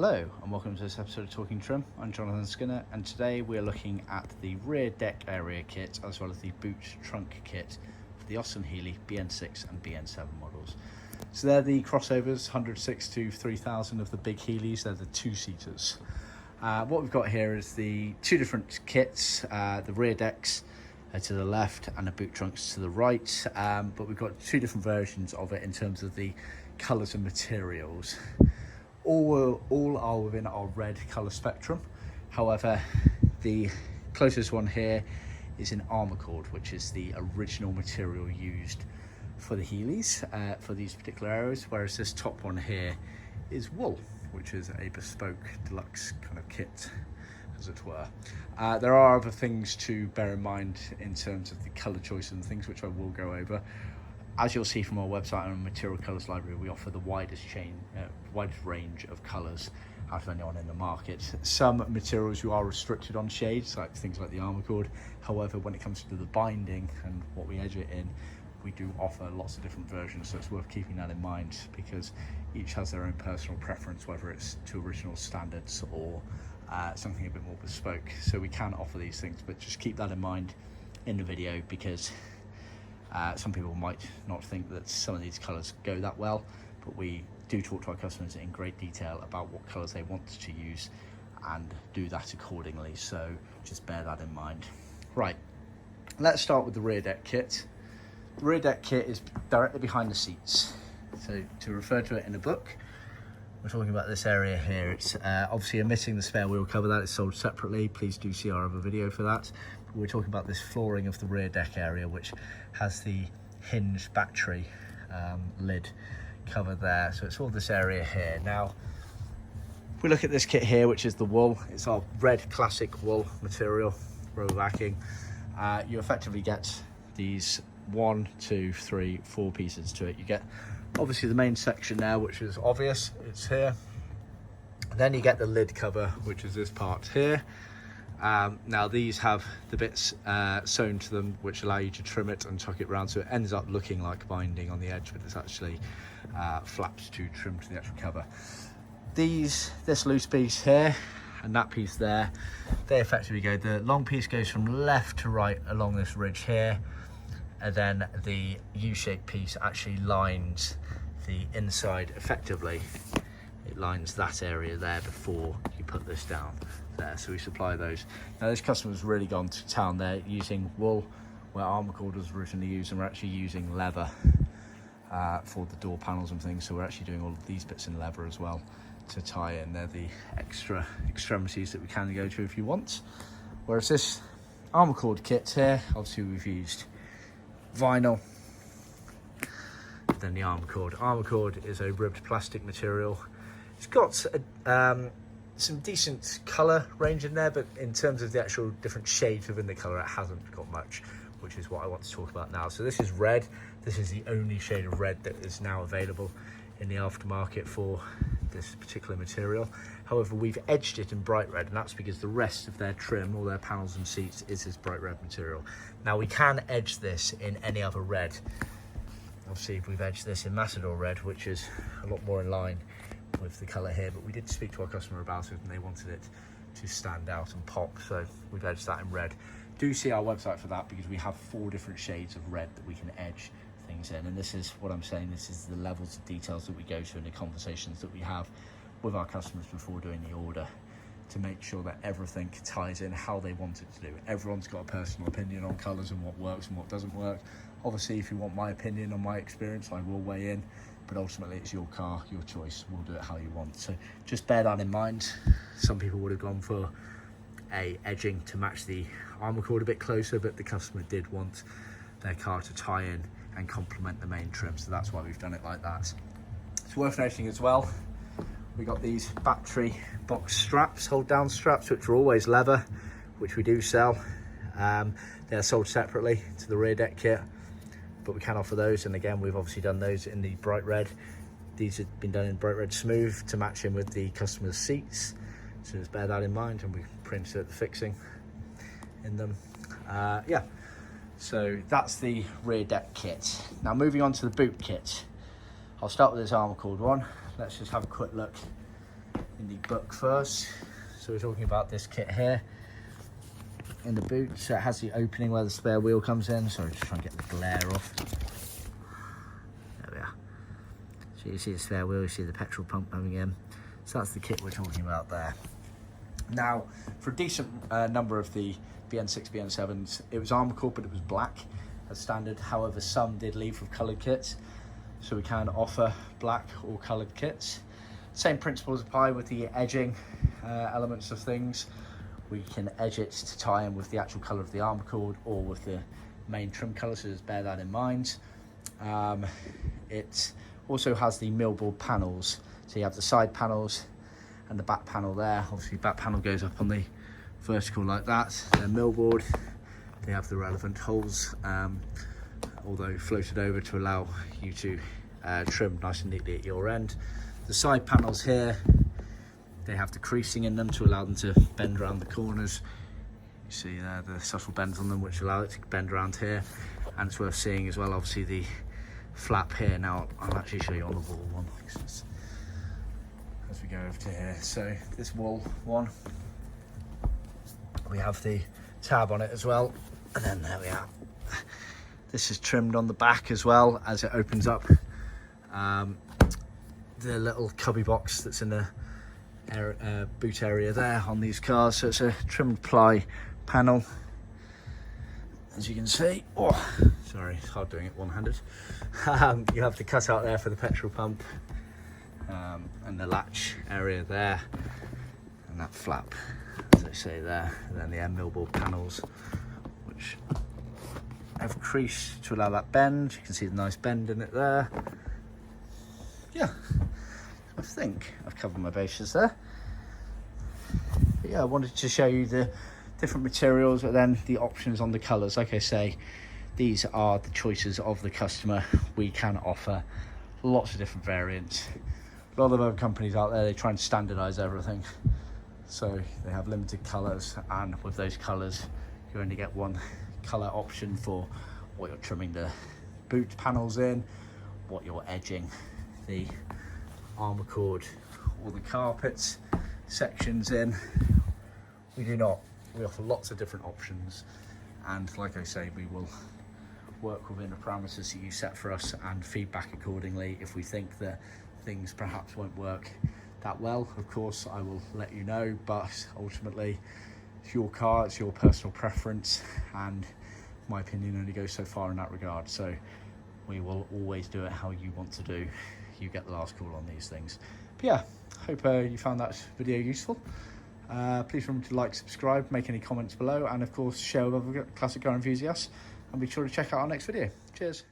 Hello and welcome to this episode of Talkin Trim. I'm Jonathon Skinner and today we're looking at the rear deck area kit as well as the boot trunk kit for the Healey BN6 and BN7 models. So they're the crossovers, 106 to 3000 of the big Healeys, they're the two-seaters. What we've got here is the two different kits, the rear decks to the left and the boot trunks to the right, but we've got two different versions of it in terms of the colours and materials. All are within our red colour spectrum. However, the closest one here is in Armacord, which is the original material used for the Healeys for these particular areas, whereas this top one here is wool, which is a bespoke deluxe kind of kit, as it were. There are other things to bear in mind in terms of the colour choice and things which I will go over. As you'll see from our website and material colours library, we offer the widest range of colours out of anyone in the market. Some materials you are restricted on shades, like things like the Armacord. However, when it comes to the binding and what we edge it in, we do offer lots of different versions, so it's worth keeping that in mind because each has their own personal preference, whether it's to original standards or something a bit more bespoke. So we can offer these things, but just keep that in mind in the video because some people might not think that some of these colours go that well, but we do talk to our customers in great detail about what colours they want to use and do that accordingly, so just bear that in mind. Right, let's start with the rear deck kit. The rear deck kit is directly behind the seats, so to refer to it in a book, we're talking about this area here. It's obviously omitting the spare wheel cover, that is sold separately. Please do see our other video for that. But we're talking about this flooring of the rear deck area, which has the hinged battery lid cover there. So it's all this area here. Now, if we look at this kit here, which is the wool, it's our red classic wool material, row backing. You effectively get these 1, 2, 3, 4 pieces to it. You get obviously the main section there, which is obvious, it's here. Then you get the lid cover, which is this part here. Now these have the bits sewn to them which allow you to trim it and tuck it around, so it ends up looking like binding on the edge, but it's actually flaps to trim to the actual cover. This loose piece here and that piece there, they effectively go, the long piece goes from left to right along this ridge here, and then the U-shaped piece actually lines the inside effectively. It lines that area there before you put this down there, so we supply those. Now this customer's really gone to town. They're using wool where Armacord was originally used, and we're actually using leather for the door panels and things, so we're actually doing all of these bits in leather as well to tie in. They're the extra extremities that we can go to if you want. Whereas this Armacord kit here, obviously we've used vinyl, then the Armacord. Armacord is a ribbed plastic material. It's got some decent colour range in there, but in terms of the actual different shades within the colour, it hasn't got much, which is what I want to talk about now. So this is red. This is the only shade of red that is now available in the aftermarket for this particular material. However, we've edged it in bright red, and that's because the rest of their trim, all their panels and seats, is this bright red material. Now we can edge this in any other red. Obviously we've edged this in Matador red, which is a lot more in line with the colour here, but we did speak to our customer about it and they wanted it to stand out and pop, so we've edged that in red. Do see our website for that because we have 4 different shades of red that we can edge things in, and this is what I'm saying, this is the levels of details that we go to in the conversations that we have with our customers before doing the order to make sure that everything ties in how they want it to do. Everyone's got a personal opinion on colours and what works and what doesn't work. Obviously, if you want my opinion on my experience, I will weigh in, but ultimately it's your car, your choice. We'll do it how you want. So just bear that in mind. Some people would have gone for a edging to match the Armacord a bit closer, but the customer did want their car to tie in and complement the main trim, so that's why we've done it like that. It's worth noting as well, we got these battery box straps, hold down straps, which are always leather, which we do sell. They're sold separately to the rear deck kit, but we can offer those, and again we've obviously done those in the bright red. These have been done in bright red smooth to match in with the customer's seats, so just bear that in mind, and we printed the fixing in them. Yeah, so that's the rear deck kit. Now moving on to the boot kit, I'll start with this Armacord one. Let's just have a quick look in the book first. So we're talking about this kit here in the boot. So it has the opening where the spare wheel comes in. Sorry, just trying to get the glare off. There we are. So you see the spare wheel, you see the petrol pump coming in. So that's the kit we're talking about there. Now, for a decent number of the BN6, BN7s, it was Armacord, but it was black as standard. However, some did leave with coloured kits, so we can offer black or coloured kits. Same principles apply with the edging elements of things. We can edge it to tie in with the actual colour of the Armacord or with the main trim colour, so just bear that in mind. It also has the millboard panels, so you have the side panels and the back panel there. Obviously, back panel goes up on the vertical like that. They're millboard. They have the relevant holes, although floated over to allow you to trim nice and neatly at your end. The side panels here, they have the creasing in them to allow them to bend around the corners. You see there the subtle bends on them which allow it to bend around here. And it's worth seeing as well, obviously, the flap here. Now I'll actually show you on the wall one as we go over to here. So this wall one, we have the tab on it as well, and then there we are. This is trimmed on the back as well as it opens up. The little cubby box that's in the boot area there on these cars. So it's a trimmed ply panel, as you can see. Oh, sorry, it's hard doing it one-handed. You have the cutout there for the petrol pump, and the latch area there, and that flap, as I say there, and then the end millboard panels, which have crease to allow that bend. You can see the nice bend in it there. Yeah, I think I've covered my bases there. But yeah, I wanted to show you the different materials, but then the options on the colours. Like I say, these are the choices of the customer. We can offer lots of different variants. A lot of other companies out there, they try and standardise everything. So they have limited colours, and with those colours, you only get one colour option for what you're trimming the boot panels in, what you're edging the Armacord or the carpets sections in. We do not. We offer lots of different options, and like I say, we will work within the parameters that you set for us and feedback accordingly. If we think that things perhaps won't work that well, of course I will let you know, but ultimately it's your car, it's your personal preference, and my opinion only goes so far in that regard. So we will always do it how you want to do. You get the last call on these things. But yeah, hope you found that video useful. Please remember to like, subscribe, make any comments below, and of course share with other classic car enthusiasts, and be sure to check out our next video. Cheers.